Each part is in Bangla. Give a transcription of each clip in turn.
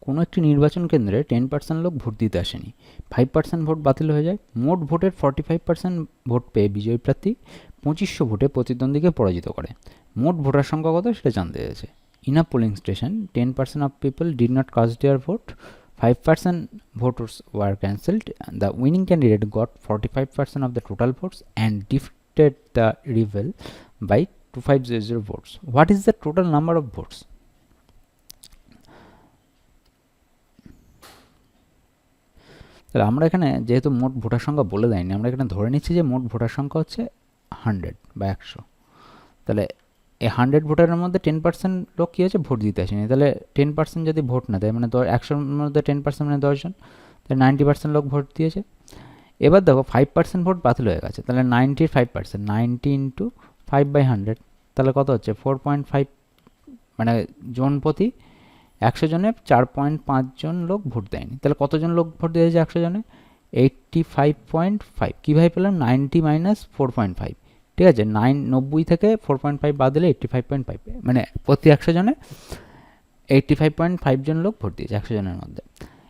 কোনো একটি নির্বাচন কেন্দ্রে 10% লোক ভোট দিতে আসেনি, 5% ভোট বাতিল হয়ে যায়। মোট ভোটের 45% ভোট পেয়ে বিজয়ী প্রার্থী 2500 ভোটে প্রতিদ্বন্দ্বীকে পরাজিত করে। মোট ভোটার সংখ্যা কত সেটা জানতে চেয়েছে। In a polling station 10% of people did not caste there vote, 5% votes were cancelled. The winning candidate got 45% of the total votes and defeated the rival by 2500 votes. What is the total number of votes? তাহলে আমরা এখানে যেহেতু মোট ভোটার সংখ্যা বলে দেয়নি, আমরা এখানে ধরে নিচ্ছি যে মোট ভোটার সংখ্যা হচ্ছে 100 বা 100। তাহলে এই 100 ভোটারের মধ্যে 10% লোক কী হয়েছে, ভোট দিতে আসেনি। তাহলে 10% যদি ভোট না দেয়, মানে 100-র মধ্যে 10% মানে 10 জন, তাহলে 90% লোক ভোট দিয়েছে। এবার দেখো 5% ভোট বাতিল হয়ে গেছে, তাহলে 95%, 90 ইন্টু 5/100, তাহলে কত হচ্ছে 4.5, মানে জন প্রতি 100 জনে 4.5 জন লোক ভোট দেয়নি। তাহলে কতজন লোক ভোট দিয়েছে 100 জনে? 85.5। কীভাবে পেলাম? 90 মাইনাস 4.5, ঠিক আছে। 90 থেকে 4.5 বাদ দিলে 85.5, মানে প্রতি 100 জনে 85.5 জন লোক ভোট দিয়েছে 100 জনের মধ্যে।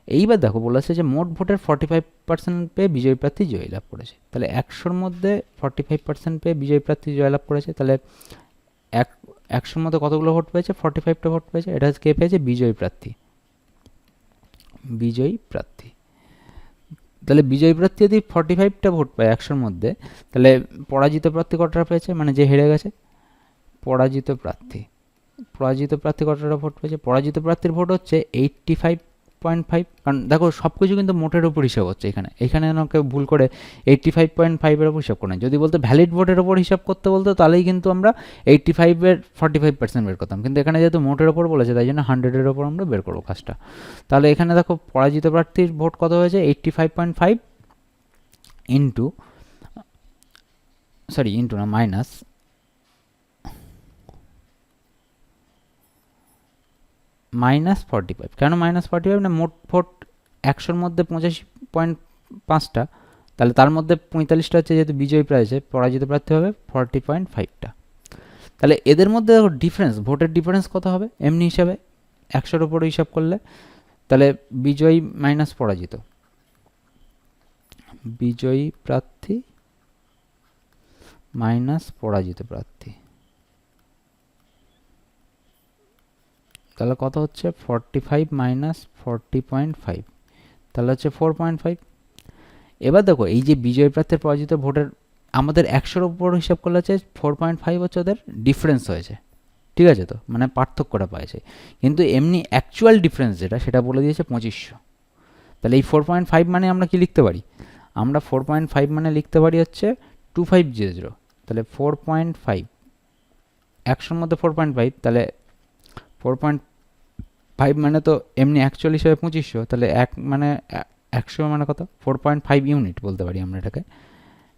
এইবার দেখো বলেছে যে মোট ভোটের 45% পেয়ে বিজয়ী প্রার্থী জয়লাভ করেছে। তাহলে 100-র মধ্যে 45% পেয়ে বিজয়ী প্রার্থী জয়লাভ করেছে, তাহলে 100-র মধ্যে কতগুলো ভোট পেয়েছে? 45টা ভোট পেয়েছে। এটা কে পেয়েছে? বিজয়ী প্রার্থী। বিজয়ী প্রার্থী। তাহলে বিজয়ী প্রার্থী যদি 45টা ভোট পায় 100-র মধ্যে, তাহলে পরাজিত প্রার্থী কতটা পেয়েছে, মানে যে হেরে গেছে? পরাজিত প্রার্থী কতটা ভোট পেয়েছে? পরাজিত প্রার্থীর ভোট হচ্ছে 85.5। কারণ দেখো সব কিছু কিন্তু মোটের উপর হিসাব হচ্ছে এখানে আমাকে ভুল করে 85.5-এর উপর হিসাব করে। যদি বলতো ভ্যালিড ভোটের উপর হিসাব করতে বলতো, তাহলেই কিন্তু আমরা 85-এর 45% বের করতাম। কিন্তু এখানে যেহেতু মোটের ওপর বলেছে, তাই জন্য 100-এর ওপর আমরা বের করবো কাজটা। তাহলে এখানে দেখো পরাজিত প্রার্থীর ভোট কত হয়েছে? 85.5 ইন্টু, সরি ইন্টু না, মাইনাস -45। কেন -45? না, মোট ভোট 100-র মধ্যে 85.5টা, তাহলে তার মধ্যে 45টা হচ্ছে যেহেতু বিজয়ী প্রার্থী, পরাজিত প্রার্থী হবে 40.5টা। তাহলে এদের মধ্যে ডিফারেন্স, ভোটের ডিফারেন্স কত হবে এমনি হিসাবে 100-র উপরে হিসাব করলে? তাহলে বিজয়ী মাইনাস পরাজিত, বিজয়ী প্রার্থী মাইনাস পরাজিত প্রার্থী, তাহলে কত হচ্ছে? 45 মাইনাস 40.5, তাহলে হচ্ছে 4.5। এবার দেখো এই যে বিজয়ী প্রার্থীর পরাজিত ভোটের আমাদের 100-র উপর হিসাব করলে হচ্ছে 4.5 হচ্ছে ওদের ডিফারেন্স হয়েছে, ঠিক আছে তো, মানে পার্থক্যটা পাইছে। কিন্তু এমনি অ্যাকচুয়াল ডিফারেন্স যেটা, সেটা বলে দিয়েছে 2500। তাহলে এই 4.5 মানে আমরা কি লিখতে পারি? আমরা 4.5 মানে লিখতে পারি হচ্ছে 2500। তাহলে 4.5, 100-র মধ্যে 4.5, তাহলে 4.5 মানে তো এমনি অ্যাকচুয়াল হিসাবে 2500, তাহলে মানে 100 মানে কত? 4.5 ইউনিট বলতে পারি আমরা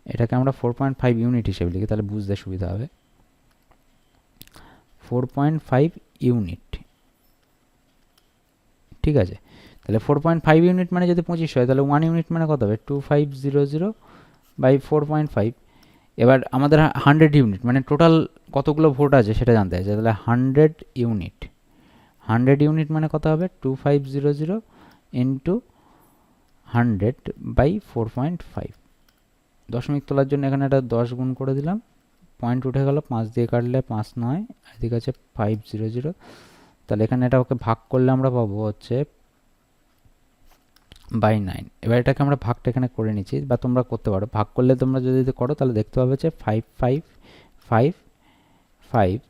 এটাকে আমরা 4.5 ইউনিট হিসেবে লিখি, তাহলে বুঝতে সুবিধা হবে। 4.5 ইউনিট, ঠিক আছে। তাহলে 4.5 ইউনিট মানে যদি 2500 হয়, তাহলে 1 ইউনিট মানে কত হবে? 2500 বাই 4.5। এবার আমাদের 100 ইউনিট মানে টোটাল কতগুলো ভোট আছে সেটা জানতে চাইছে। তাহলে 100 ইউনিট, 100 ইউনিট মানে কত হবে? 2500 ইন্টু 100 বাই 4.5। দশমিক তোলার জন্য এখানে একটা 10 গুণ করে দিলাম, পয়েন্ট উঠে গেল, 5 দিয়ে কাটলে 5 9, এদিকে আছে 500। তাহলে এখানে এটা ওকে ভাগ করলে আমরা পাবো হচ্ছে বাই 9। এবার এটাকে আমরা ভাগটা এখানে করে নিচ্ছি, বা তোমরা করতে পারো। ভাগ করলে তোমরা যদি করো তাহলে দেখতে পাবে যে 5 5 5 5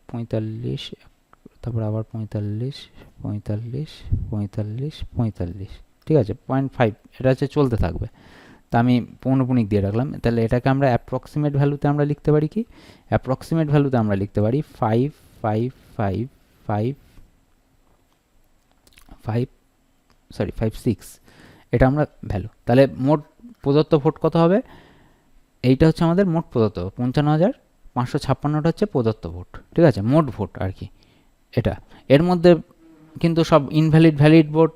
45, তারপর আবার 45 45 45 45, ঠিক আছে। 0.5 এটা হচ্ছে চলতে থাকবে, তা আমি পৌনপুণিক দিয়ে রাখলাম। তাহলে এটাকে আমরা অ্যাপ্রক্সিমেট ভ্যালুতে আমরা লিখতে পারি কি? অ্যাপ্রক্সিমেট ভ্যালুতে আমরা লিখতে পারি 5 5 5 5 5, সরি 5 6, এটা আমরা ভ্যালু। তাহলে মোট প্রদত্ত ভোট কত হবে? এইটা হচ্ছে আমাদের মোট প্রদত্ত 55,556টা হচ্ছে প্রদত্ত ভোট, ঠিক আছে, মোট ভোট আর কি এটা। এর মধ্যে কিন্তু সব ইনভ্যালিড ভ্যালিড ভোট,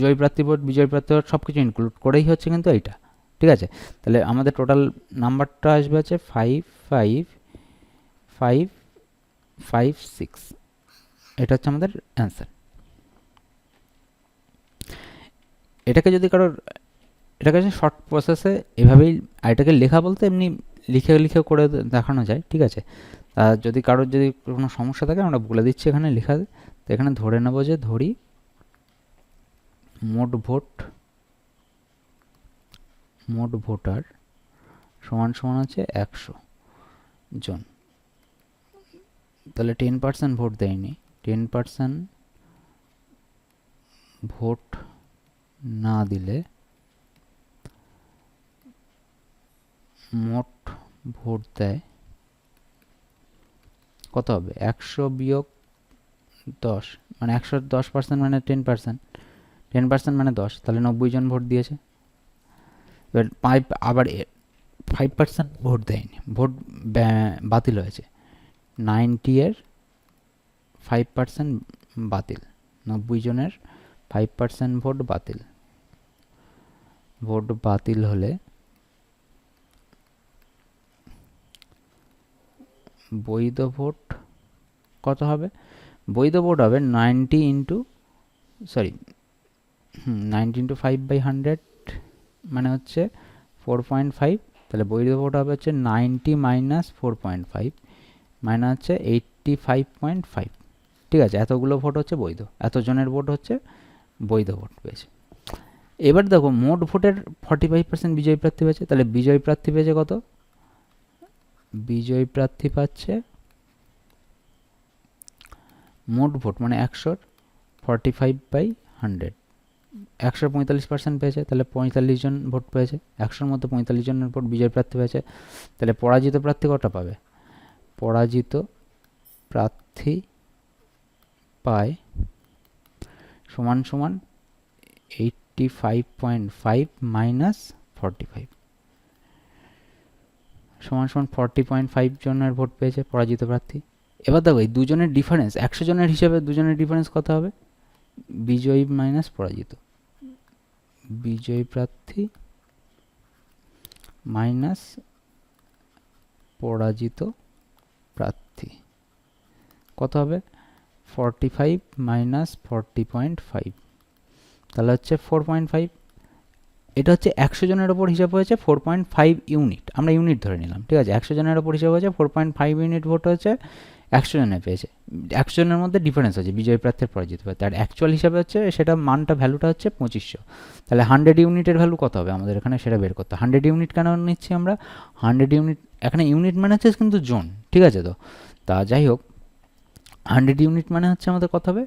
জয়ী প্রার্থী ভোট, বিজয়ী প্রার্থী ভোট সব কিছু ইনক্লুড করেই হচ্ছে কিন্তু এইটা, ঠিক আছে। তাহলে আমাদের টোটাল নাম্বারটা আসবে হচ্ছে 5 5 5 5 6, এটা হচ্ছে আমাদের অ্যান্সার। এটাকে যদি কারোর, এটাকে শর্ট প্রসেসে এভাবেই, এটাকে লেখা বলতে এমনি লিখে লিখে করে দেখানো যায়, ঠিক আছে। যদি কারোর যদি কোনো সমস্যা থাকে আমরা বলে দিচ্ছি এখানে লেখা। তো এখানে ধরে নেব যে ধরি মোট ভোটার সমান সমান হচ্ছে 100 জন। তাহলে 10% ভোট দেয়নি, 10% ভোট না দিলে মোট ভোট দেয় কত হবে, 100 বিয়োগ 10 মানে 110% মানে 10%, 10% মানে 10, তাহলে 90 জন ভোট দিয়েছে। এবার আবার 5% ভোট দেয়নি, ভোট বাতিল হয়েছে, 90 এর 5% বাতিল, 90 জনের 5% ভোট বাতিল। ভোট বাতিল হলে বৈধ ভোট কত হবে, বৈধ ভোট হবে 90 ইন্টু 5/100 মানে হচ্ছে 4.5, তাহলে বৈধ ভোট হবে হচ্ছে 90 মাইনাস 4.5 মানে হচ্ছে 85.5, ঠিক আছে। এতগুলো ভোট হচ্ছে বৈধ, এতজনের ভোট হচ্ছে বৈধ ভোট পেয়েছে। এবার দেখো মোট ভোটের 45% বিজয়ী প্রার্থী পেয়েছে, তাহলে বিজয়ী প্রার্থী পেয়েছে কত, বিজয়ী প্রার্থী পাচ্ছে মোট ভোট মানে 100 45/100, 145% পেয়েছে, তাহলে 45 জন ভোট পেয়েছে, 100-র মধ্যে 45 জনের ভোট বিজয় প্রার্থী পেয়েছে। তাহলে পরাজিত প্রার্থী কটা পাবে, পরাজিত প্রার্থী পায় সমান সমান 85.5 মাইনাস 45 সমান সমান 40.5 জনের ভোট পেয়েছে পরাজিত প্রার্থী। এবার দেখো এই দুজনের ডিফারেন্স, 100 জনের হিসাবে দুজনের ডিফারেন্স কত হবে, বিজয়ী মাইনাস পরাজিত, বিজয়ী প্রার্থী মাইনাস পরাজিত প্রার্থী কত হবে, 45 মাইনাস 40.5, তাহলে হচ্ছে 4.5। এটা হচ্ছে 100 জনের ওপর হিসাব হয়েছে 4.5 ইউনিট, আমরা ইউনিট ধরে নিলাম, ঠিক আছে। 100 জনের ওপর হিসাব হয়েছে 4.5 ইউনিট ভোট হচ্ছে 100 জনে পেয়েছে, 100 জনের মধ্যে ডিফারেন্স আছে বিজয়ী প্রার্থীর পরাজিত প্রার্থী, আর অ্যাকচুয়াল হিসাবে হচ্ছে সেটা মানটা ভ্যালুটা হচ্ছে 2500। তাহলে 100 ইউনিটের ভ্যালু কত হবে আমাদের এখানে সেটা বের করতে, 100 ইউনিট কেন নিচ্ছি আমরা, 100 ইউনিট এখানে ইউনিট মানে হচ্ছে কিন্তু জোন, ঠিক আছে। তো তা যাই হোক 100 ইউনিট মানে হচ্ছে আমাদের কত হবে,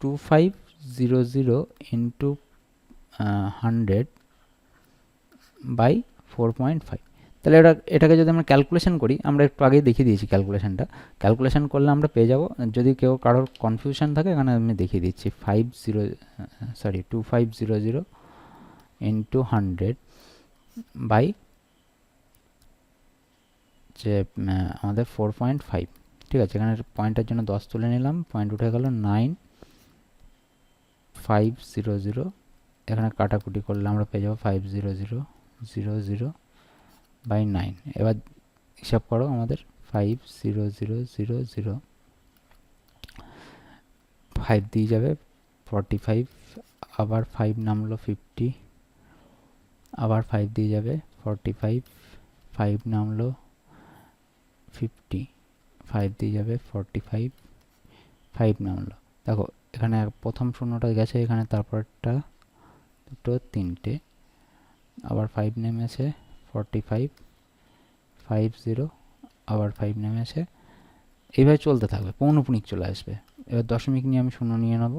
2500 ইন্টু 100 বাই 4.5। তাহলে এটাকে যদি আমরা ক্যালকুলেশন করি, আমরা একটু আগেই দেখিয়ে দিয়েছি ক্যালকুলেশনটা, ক্যালকুলেশন করলে আমরা পেয়ে যাব, যদি কেউ কারোর কনফিউশন থাকে এখানে আমি দেখিয়ে দিচ্ছি, 2500 ইন্টু 100 বাই যে আমাদের 4.5, ঠিক আছে। এখানে পয়েন্টের জন্য 10 তুলে নিলাম, পয়েন্ট উঠে গেল 9500, এখানে কাটাকুটি করলে আমরা পেয়ে যাবো 50000 বাই 9। এবার হিসাব করো আমাদের 50000 5 দিয়ে যাবে 45, আবার 5 নামলো 50, আবার 5 দিয়ে যাবে 45, 5 নামলো 50, 5 দিয়ে যাবে 45, 5 নামলো। দেখো এখানে প্রথম শূন্যটা গেছে এখানে, তারপরটা দুটো তিনটে, আবার 5 নেমেছে 45, 50, আবার 5 নেমেছে, এইভাবে চলতে থাকবে, পৌনপুনিক চলে আসবে। এবার দশমিক নিয়ে আমি শূন্য নিয়ে নেব,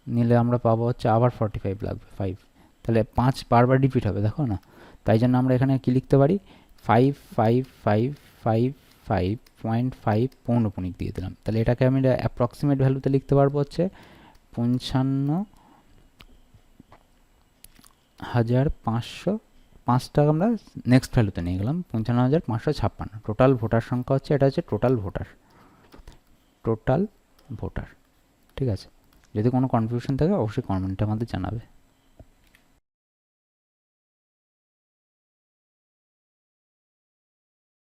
নিলে আমরা পাবো হচ্ছে আবার 45 লাগবে 5, তাহলে 5 বারবার রিপিট হবে, দেখো না। তাই জন্য আমরা এখানে কি লিখতে পারি, 5555.5 পৌনপুনিক দিয়ে দিলাম। তাহলে এটাকে আমি অ্যাপ্রক্সিমেট ভ্যালুতে লিখতে পারবো হচ্ছে 55,500, 5টাকে আমরা নেক্সট ভ্যালুতে নিয়ে গেলাম 55,556। টোটাল ভোটার সংখ্যা হচ্ছে, এটা হচ্ছে টোটাল ভোটার, ঠিক আছে। যদি কোনো কনফিউশন থাকে অবশ্যই কমেন্টে আমাদের জানাবে।